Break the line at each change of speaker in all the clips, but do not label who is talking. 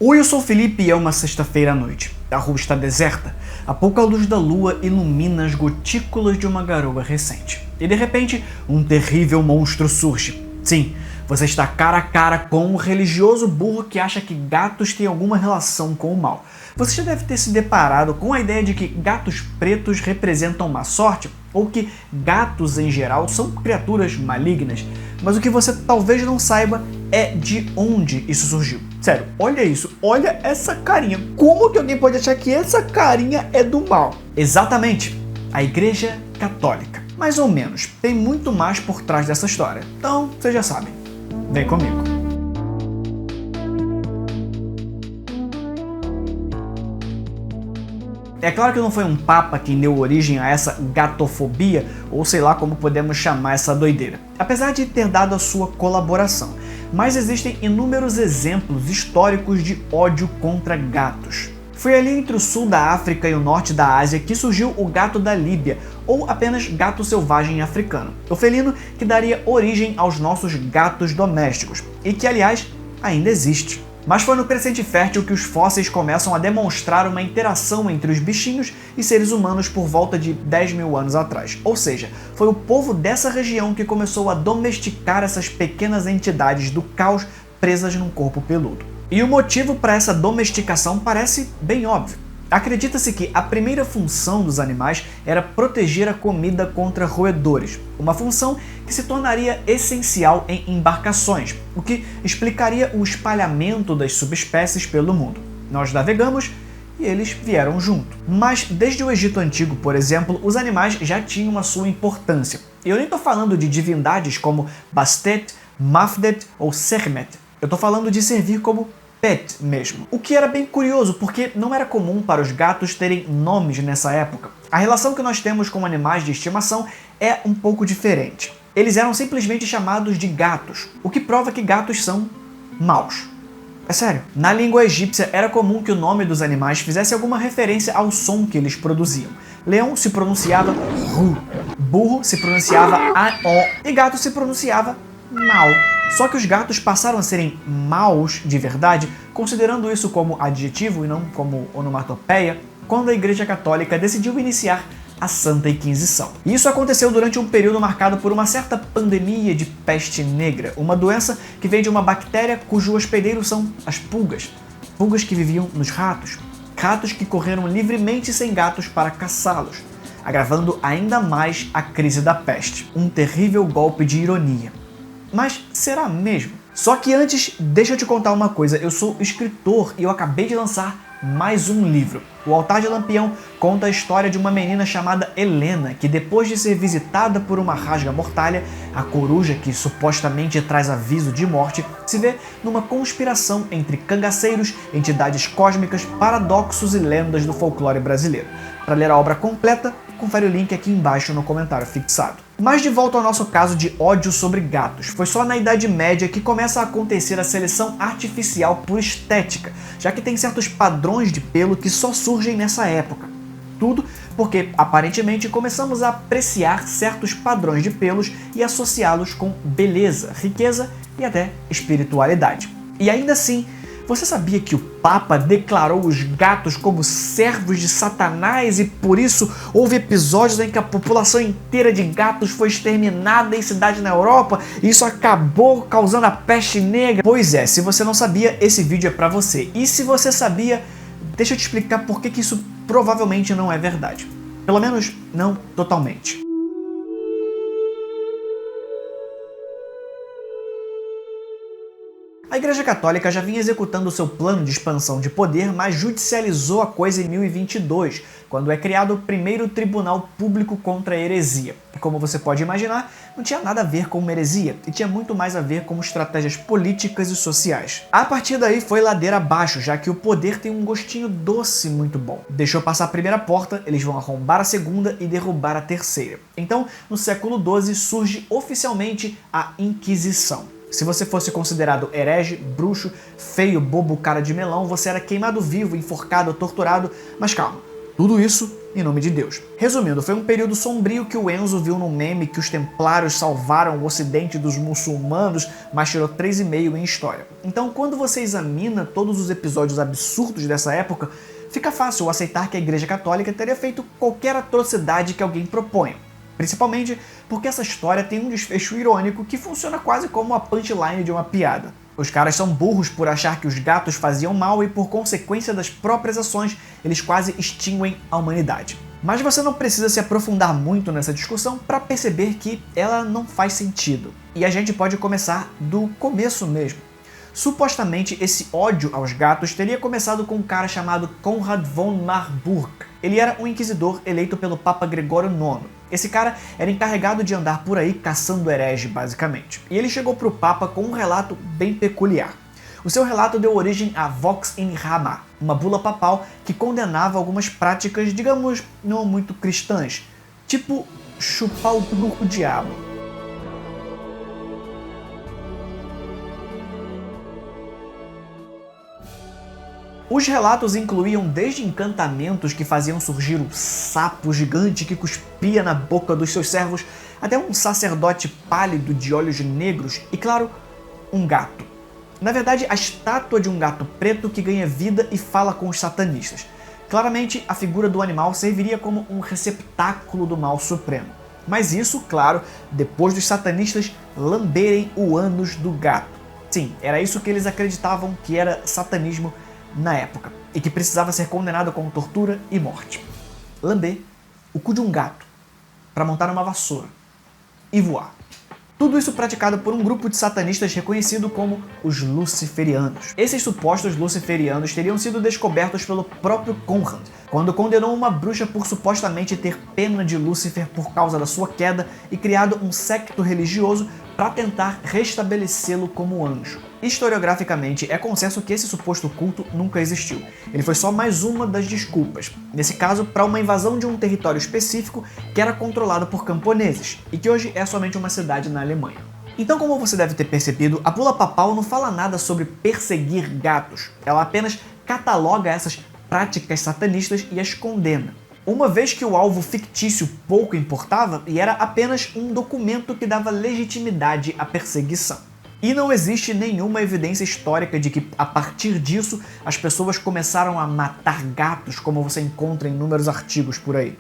Oi, eu sou o Felipe e é uma sexta-feira à noite. A rua está deserta. A pouca luz da lua ilumina as gotículas de uma garoa recente. E de repente, um terrível monstro surge. Sim, você está cara a cara com um religioso burro que acha que gatos têm alguma relação com o mal. Você já deve ter se deparado com a ideia de que gatos pretos representam má sorte, ou que gatos em geral são criaturas malignas. Mas o que você talvez não saiba é de onde isso surgiu. Sério, olha isso, olha essa carinha. Como que alguém pode achar que essa carinha é do mal? Exatamente, a Igreja Católica. Mais ou menos, tem muito mais por trás dessa história. Então, vocês já sabem. Vem comigo. É claro que não foi um papa quem deu origem a essa gatofobia, ou sei lá como podemos chamar essa doideira, apesar de ter dado a sua colaboração. Mas existem inúmeros exemplos históricos de ódio contra gatos. Foi ali entre o sul da África e o norte da Ásia que surgiu o gato da Líbia, ou apenas gato selvagem africano, o felino que daria origem aos nossos gatos domésticos, e que, aliás, ainda existe. Mas foi no Crescente Fértil que os fósseis começam a demonstrar uma interação entre os bichinhos e seres humanos por volta de 10 mil anos atrás. Ou seja, foi o povo dessa região que começou a domesticar essas pequenas entidades do caos presas num corpo peludo. E o motivo para essa domesticação parece bem óbvio. Acredita-se que a primeira função dos animais era proteger a comida contra roedores, uma função que se tornaria essencial em embarcações, o que explicaria o espalhamento das subespécies pelo mundo. Nós navegamos e eles vieram junto. Mas desde o Egito Antigo, por exemplo, os animais já tinham a sua importância. E eu nem estou falando de divindades como Bastet, Mafdet ou Sekhmet. Eu estou falando de servir como pet mesmo. O que era bem curioso, porque não era comum para os gatos terem nomes nessa época. A relação que nós temos com animais de estimação é um pouco diferente. Eles eram simplesmente chamados de gatos, o que prova que gatos são maus. É sério. Na língua egípcia era comum que o nome dos animais fizesse alguma referência ao som que eles produziam. Leão se pronunciava ru, burro se pronunciava a-o e gato se pronunciava mau. Só que os gatos passaram a serem maus de verdade, considerando isso como adjetivo e não como onomatopeia, quando a Igreja Católica decidiu iniciar a Santa Inquisição. E isso aconteceu durante um período marcado por uma certa pandemia de peste negra, uma doença que vem de uma bactéria cujo hospedeiro são as pulgas. Pulgas que viviam nos ratos. Ratos que correram livremente sem gatos para caçá-los, agravando ainda mais a crise da peste. Um terrível golpe de ironia. Mas será mesmo? Só que antes, deixa eu te contar uma coisa. Eu sou escritor e eu acabei de lançar mais um livro. O Altar de Lampião conta a história de uma menina chamada Helena, que depois de ser visitada por uma rasga-mortalha, a coruja que supostamente traz aviso de morte, se vê numa conspiração entre cangaceiros, entidades cósmicas, paradoxos e lendas do folclore brasileiro. Para ler a obra completa, confere o link aqui embaixo no comentário fixado. Mas de volta ao nosso caso de ódio sobre gatos. Foi só na Idade Média que começa a acontecer a seleção artificial por estética, já que tem certos padrões de pelo que só surgem nessa época. Tudo porque, aparentemente, começamos a apreciar certos padrões de pelos e associá-los com beleza, riqueza e até espiritualidade. E ainda assim, você sabia que o Papa declarou os gatos como servos de Satanás e por isso houve episódios em que a população inteira de gatos foi exterminada em cidades na Europa e isso acabou causando a peste negra? Pois é, se você não sabia, esse vídeo é pra você. E se você sabia, deixa eu te explicar por que isso provavelmente não é verdade. Pelo menos não totalmente. A Igreja Católica já vinha executando seu plano de expansão de poder, mas judicializou a coisa em 1022, quando é criado o primeiro tribunal público contra a heresia. E como você pode imaginar, não tinha nada a ver com uma heresia, e tinha muito mais a ver com estratégias políticas e sociais. A partir daí foi ladeira abaixo, já que o poder tem um gostinho doce muito bom. Deixou passar a primeira porta, eles vão arrombar a segunda e derrubar a terceira. Então, no século XII, surge oficialmente a Inquisição. Se você fosse considerado herege, bruxo, feio, bobo, cara de melão, você era queimado vivo, enforcado, torturado, mas calma. Tudo isso em nome de Deus. Resumindo, foi um período sombrio que o Enzo viu no meme que os templários salvaram o ocidente dos muçulmanos, mas tirou 3,5 em história. Então, quando você examina todos os episódios absurdos dessa época, fica fácil aceitar que a Igreja Católica teria feito qualquer atrocidade que alguém proponha. Principalmente porque essa história tem um desfecho irônico que funciona quase como a punchline de uma piada. Os caras são burros por achar que os gatos faziam mal e, por consequência das próprias ações, eles quase extinguem a humanidade. Mas você não precisa se aprofundar muito nessa discussão para perceber que ela não faz sentido. E a gente pode começar do começo mesmo. Supostamente, esse ódio aos gatos teria começado com um cara chamado Konrad von Marburg. Ele era um inquisidor eleito pelo Papa Gregório IX. Esse cara era encarregado de andar por aí caçando herege, basicamente. E ele chegou para o Papa com um relato bem peculiar. O seu relato deu origem a Vox in Rama, uma bula papal que condenava algumas práticas, digamos, não muito cristãs, tipo chupar o cu do diabo. Os relatos incluíam desde encantamentos que faziam surgir um sapo gigante que cuspia na boca dos seus servos, até um sacerdote pálido de olhos negros e, claro, um gato. Na verdade, a estátua de um gato preto que ganha vida e fala com os satanistas. Claramente, a figura do animal serviria como um receptáculo do mal supremo. Mas isso, claro, depois dos satanistas lamberem o ânus do gato. Sim, era isso que eles acreditavam que era satanismo na época, e que precisava ser condenado com tortura e morte. Lamber o cu de um gato para montar uma vassoura e voar. Tudo isso praticado por um grupo de satanistas reconhecido como os luciferianos. Esses supostos luciferianos teriam sido descobertos pelo próprio Konrad, quando condenou uma bruxa por supostamente ter pena de Lúcifer por causa da sua queda e criado um séquito religioso para tentar restabelecê-lo como anjo. Historiograficamente, é consenso que esse suposto culto nunca existiu. Ele foi só mais uma das desculpas, nesse caso para uma invasão de um território específico que era controlado por camponeses, e que hoje é somente uma cidade na Alemanha. Então, como você deve ter percebido, a bula papal não fala nada sobre perseguir gatos, ela apenas cataloga essas práticas satanistas e as condena. Uma vez que o alvo fictício pouco importava e era apenas um documento que dava legitimidade à perseguição. E não existe nenhuma evidência histórica de que, a partir disso, as pessoas começaram a matar gatos, como você encontra em inúmeros artigos por aí.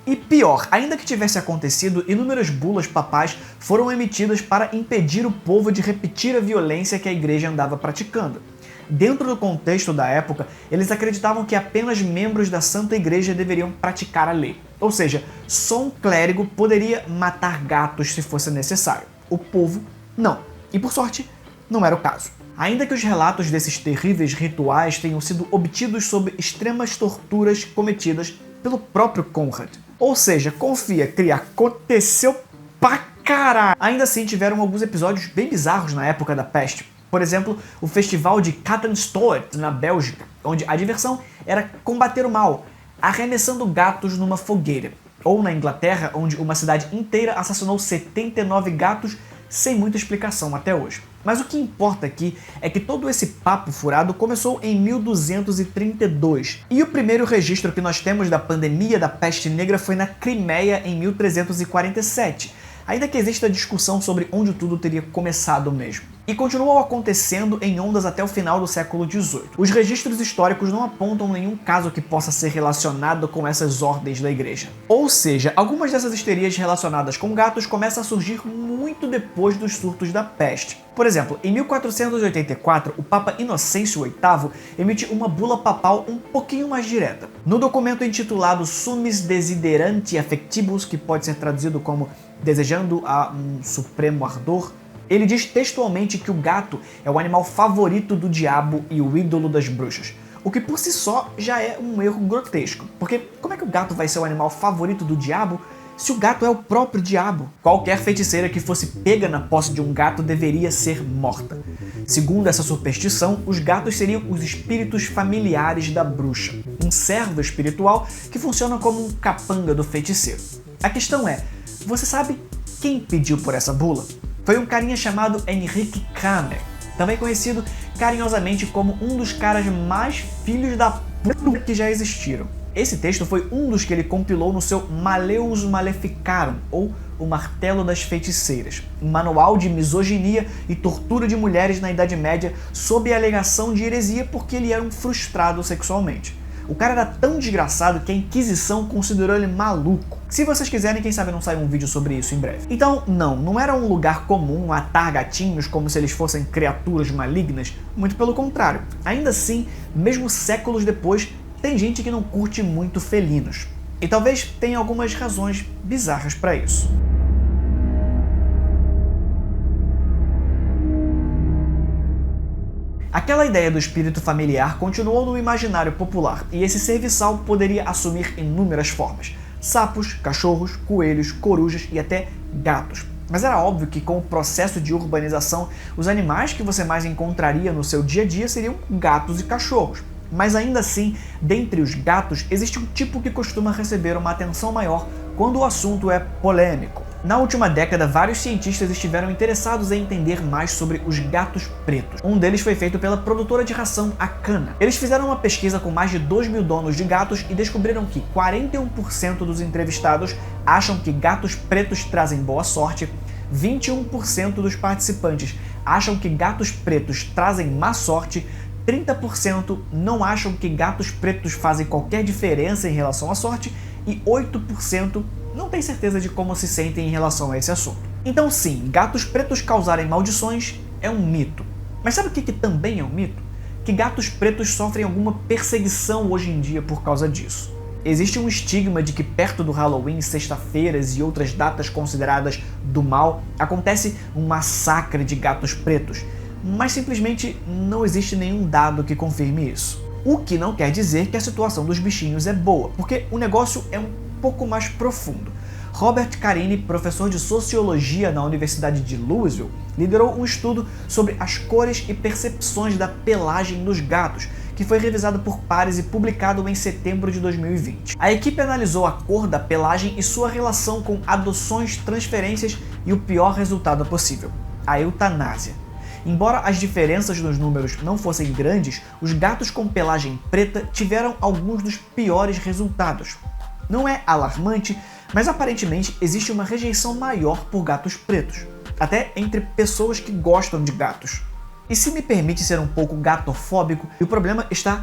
E pior, ainda que tivesse acontecido, inúmeras bulas papais foram emitidas para impedir o povo de repetir a violência que a igreja andava praticando. Dentro do contexto da época, eles acreditavam que apenas membros da Santa Igreja deveriam praticar a lei. Ou seja, só um clérigo poderia matar gatos se fosse necessário. O povo, não. E por sorte, não era o caso. Ainda que os relatos desses terríveis rituais tenham sido obtidos sob extremas torturas cometidas pelo próprio Konrad. Ou seja, confia que aconteceu pra caralho. Ainda assim, tiveram alguns episódios bem bizarros na época da peste. Por exemplo, o festival de Kattenstoet, na Bélgica, onde a diversão era combater o mal, arremessando gatos numa fogueira. Ou na Inglaterra, onde uma cidade inteira assassinou 79 gatos sem muita explicação até hoje. Mas o que importa aqui é que todo esse papo furado começou em 1232, e o primeiro registro que nós temos da pandemia da peste negra foi na Crimeia em 1347, ainda que exista discussão sobre onde tudo teria começado mesmo. E continuou acontecendo em ondas até o final do século XVIII. Os registros históricos não apontam nenhum caso que possa ser relacionado com essas ordens da igreja. Ou seja, algumas dessas histerias relacionadas com gatos começam a surgir muito depois dos surtos da peste. Por exemplo, em 1484, o Papa Inocêncio VIII emite uma bula papal um pouquinho mais direta. No documento intitulado Summis Desideranti Affectibus, que pode ser traduzido como Desejando a um Supremo Ardor, ele diz textualmente que o gato é o animal favorito do diabo e o ídolo das bruxas. O que por si só já é um erro grotesco, porque como é que o gato vai ser o animal favorito do diabo se o gato é o próprio diabo? Qualquer feiticeira que fosse pega na posse de um gato deveria ser morta. Segundo essa superstição, os gatos seriam os espíritos familiares da bruxa, um servo espiritual que funciona como um capanga do feiticeiro. A questão é, você sabe quem pediu por essa bula? Foi um carinha chamado Henrique Kramer, também conhecido carinhosamente como um dos caras mais filhos da puta que já existiram. Esse texto foi um dos que ele compilou no seu Malleus Maleficarum, ou O Martelo das Feiticeiras, um manual de misoginia e tortura de mulheres na Idade Média sob a alegação de heresia porque ele era um frustrado sexualmente. O cara era tão desgraçado que a Inquisição considerou ele maluco. Se vocês quiserem, quem sabe não sai um vídeo sobre isso em breve. Então, não era um lugar comum matar gatinhos como se eles fossem criaturas malignas, muito pelo contrário. Ainda assim, mesmo séculos depois, tem gente que não curte muito felinos. E talvez tenha algumas razões bizarras para isso. Aquela ideia do espírito familiar continuou no imaginário popular, e esse serviçal poderia assumir inúmeras formas: sapos, cachorros, coelhos, corujas e até gatos. Mas era óbvio que com o processo de urbanização, os animais que você mais encontraria no seu dia a dia seriam gatos e cachorros. Mas ainda assim, dentre os gatos, existe um tipo que costuma receber uma atenção maior quando o assunto é polêmico. Na última década, vários cientistas estiveram interessados em entender mais sobre os gatos pretos. Um deles foi feito pela produtora de ração Acana. Eles fizeram uma pesquisa com mais de 2.000 donos de gatos e descobriram que 41% dos entrevistados acham que gatos pretos trazem boa sorte, 21% dos participantes acham que gatos pretos trazem má sorte, 30% não acham que gatos pretos fazem qualquer diferença em relação à sorte e 8% não tem certeza de como se sentem em relação a esse assunto. Então sim, gatos pretos causarem maldições é um mito. Mas sabe o que também é um mito? Que gatos pretos sofrem alguma perseguição hoje em dia por causa disso. Existe um estigma de que perto do Halloween, sexta-feiras e outras datas consideradas do mal, acontece um massacre de gatos pretos, mas simplesmente não existe nenhum dado que confirme isso. O que não quer dizer que a situação dos bichinhos é boa, porque o negócio é um pouco mais profundo. Robert Carini, professor de sociologia na Universidade de Louisville, liderou um estudo sobre as cores e percepções da pelagem dos gatos, que foi revisado por pares e publicado em setembro de 2020. A equipe analisou a cor da pelagem e sua relação com adoções, transferências e o pior resultado possível: a eutanásia. Embora as diferenças nos números não fossem grandes, os gatos com pelagem preta tiveram alguns dos piores resultados. Não é alarmante, mas aparentemente existe uma rejeição maior por gatos pretos, até entre pessoas que gostam de gatos. E se me permite ser um pouco gatofóbico, o problema está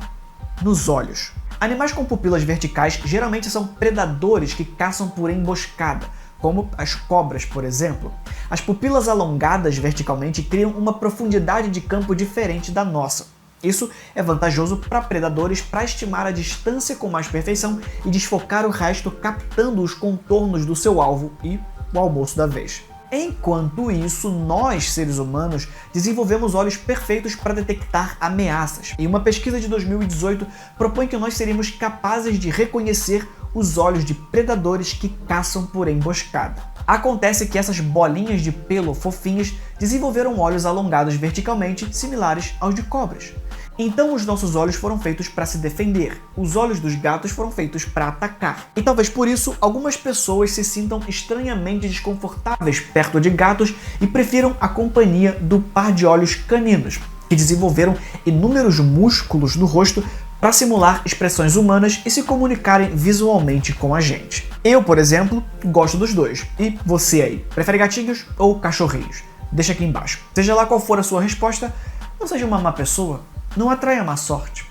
nos olhos. Animais com pupilas verticais geralmente são predadores que caçam por emboscada, como as cobras, por exemplo. As pupilas alongadas verticalmente criam uma profundidade de campo diferente da nossa. Isso é vantajoso para predadores para estimar a distância com mais perfeição e desfocar o resto captando os contornos do seu alvo e o almoço da vez. Enquanto isso, nós, seres humanos, desenvolvemos olhos perfeitos para detectar ameaças. E uma pesquisa de 2018 propõe que nós seríamos capazes de reconhecer os olhos de predadores que caçam por emboscada. Acontece que essas bolinhas de pelo fofinhas desenvolveram olhos alongados verticalmente, similares aos de cobras. Então os nossos olhos foram feitos para se defender, os olhos dos gatos foram feitos para atacar. E talvez por isso algumas pessoas se sintam estranhamente desconfortáveis perto de gatos e prefiram a companhia do par de olhos caninos, que desenvolveram inúmeros músculos no rosto para simular expressões humanas e se comunicarem visualmente com a gente. Eu, por exemplo, gosto dos dois. E você aí, prefere gatinhos ou cachorrinhos? Deixa aqui embaixo. Seja lá qual for a sua resposta, não seja uma má pessoa, não atraia má sorte.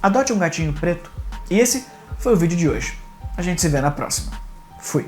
Adote um gatinho preto. E esse foi o vídeo de hoje. A gente se vê na próxima. Fui.